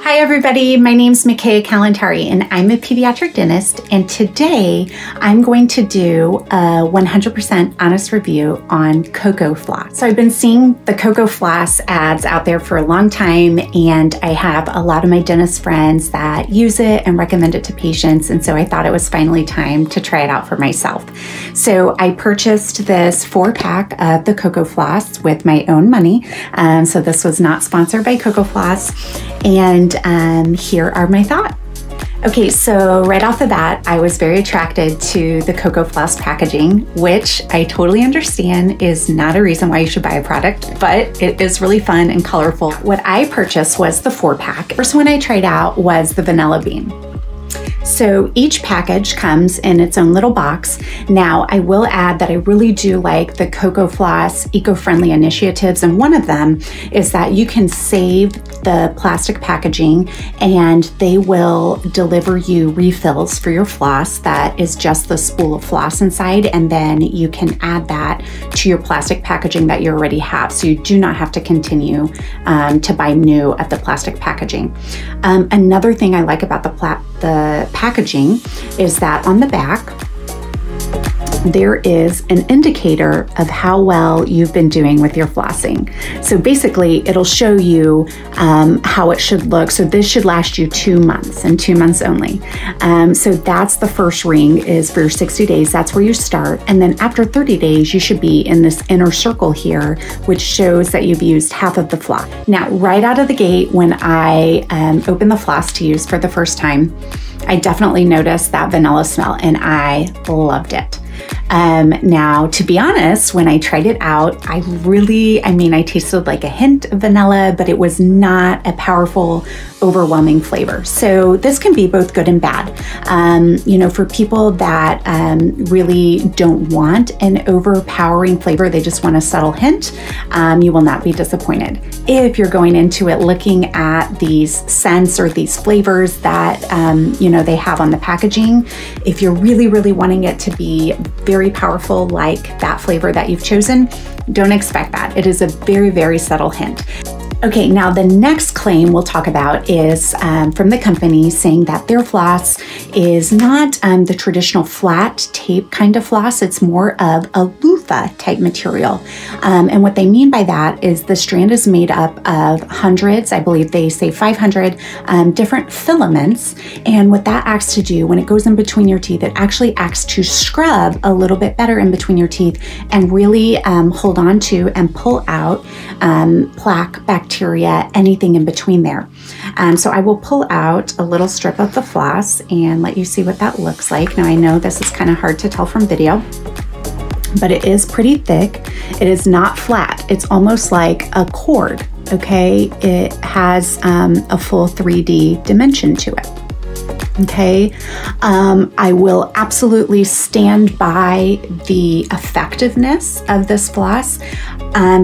Hi everybody, my name's Mikaya Kalantari and I'm a pediatric dentist, and today I'm going to do a 100% honest review on CocoFloss. So I've been seeing the CocoFloss ads out there for a long time, and I have a lot of my dentist friends that use it and recommend it to patients, and so I thought it was finally time to try it out for myself. So I purchased this 4-pack of the CocoFloss with my own money. So this was not sponsored by CocoFloss. And here are my thoughts. Okay, so right off the bat, I was very attracted to the CocoFloss packaging, which I totally understand is not a reason why you should buy a product, but it is really fun and colorful. What I purchased was the 4-pack. First one I tried out was the vanilla bean. So each package comes in its own little box. Now, I will add that I really do like the CocoFloss eco-friendly initiatives, and one of them is that you can save the plastic packaging and they will deliver you refills for your floss that is just the spool of floss inside, and then you can add that to your plastic packaging that you already have, so you do not have to continue to buy new of the plastic packaging. Another thing I like about the packaging is that on the back there is an indicator of how well you've been doing with your flossing. So basically it'll show you how it should look. So this should last you 2 months and 2 months only. So that's the first ring, is for your 60 days. That's where you start. And then after 30 days, you should be in this inner circle here, which shows that you've used half of the floss. Now, right out of the gate, when I opened the floss to use for the first time, I definitely noticed that vanilla smell and I loved it. Now, to be honest, when I tried it out, I tasted like a hint of vanilla, but it was not a powerful, overwhelming flavor. So this can be both good and bad. For people that really don't want an overpowering flavor, they just want a subtle hint, you will not be disappointed. If you're going into it looking at these scents or these flavors that they have on the packaging, if you're really, really wanting it to be very powerful like that flavor that you've chosen, don't expect that. It is a very, very subtle hint. Okay, now the next claim we'll talk about is from the company, saying that their floss is not the traditional flat tape kind of floss. It's more of a loofah type material. And what they mean by that is the strand is made up of hundreds, I believe they say 500 different filaments. And what that acts to do when it goes in between your teeth, it actually acts to scrub a little bit better in between your teeth and really hold on to and pull out plaque, bacteria, anything in between there. So I will pull out a little strip of the floss and let you see what that looks like. Now, I know this is kind of hard to tell from video, but it is pretty thick. It is not flat. It's almost like a cord, okay? It has a full 3D dimension to it. Okay, I will absolutely stand by the effectiveness of this floss.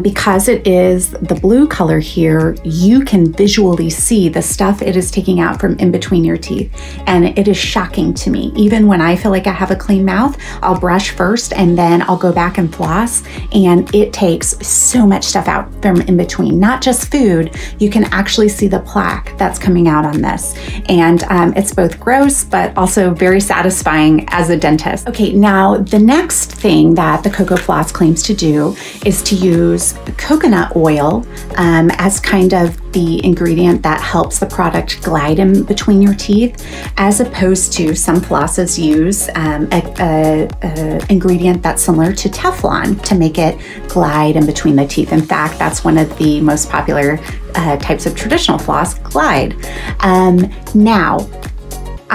Because it is the blue color here, you can visually see the stuff it is taking out from in between your teeth. And it is shocking to me. Even when I feel like I have a clean mouth, I'll brush first and then I'll go back and floss, and it takes so much stuff out from in between. Not just food, you can actually see the plaque that's coming out on this. And it's both gross, but also very satisfying as a dentist. Okay, now the next thing that the CocoFloss claims to do is to use coconut oil as kind of the ingredient that helps the product glide in between your teeth, as opposed to some flosses use a ingredient that's similar to Teflon to make it glide in between the teeth. In fact, that's one of the most popular types of traditional floss, Glide. Now,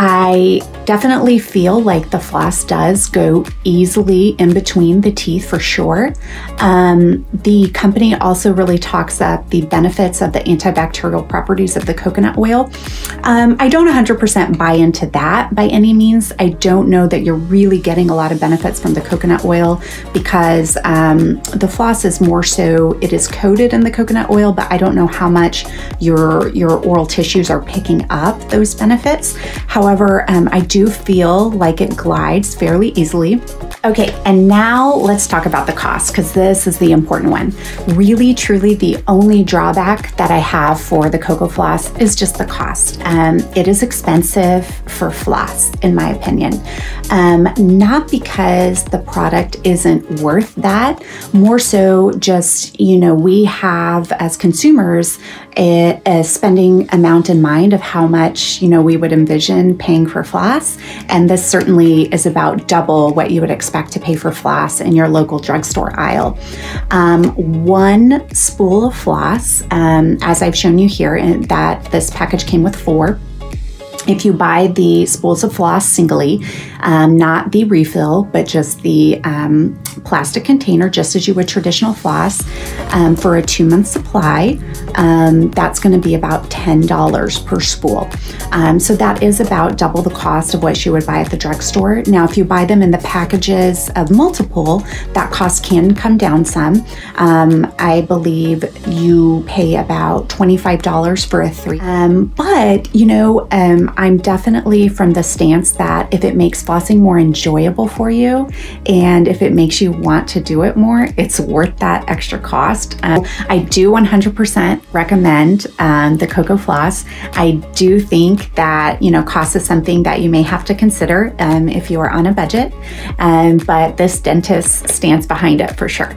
I definitely feel like the floss does go easily in between the teeth for sure. The company also really talks up the benefits of the antibacterial properties of the coconut oil. I don't 100% buy into that by any means. I don't know that you're really getting a lot of benefits from the coconut oil, because the floss is more so, it is coated in the coconut oil, but I don't know how much your oral tissues are picking up those benefits. However, I do do feel like it glides fairly easily. Okay, and now let's talk about the cost, because this is the important one. Really, truly, the only drawback that I have for the CocoFloss is just the cost. It is expensive for floss, in my opinion. Not because the product isn't worth that, more so just, you know, we have as consumers a spending amount in mind of how much, you know, we would envision paying for floss, and this certainly is about double what you would expect to pay for floss in your local drugstore aisle. One spool of floss, as I've shown you here, that this package came with 4. If you buy the spools of floss singly, not the refill, but just the plastic container, just as you would traditional floss, for a 2-month supply, that's going to be about $10 per spool. So that is about double the cost of what you would buy at the drugstore. Now, if you buy them in the packages of multiple, that cost can come down some. I believe you pay about $25 for a 3. But, you know, I'm definitely from the stance that if it makes flossing more enjoyable for you, and if it makes you want to do it more, it's worth that extra cost. I do 100% recommend the CocoFloss. I do think that, you know, cost is something that you may have to consider if you are on a budget, but this dentist stands behind it for sure.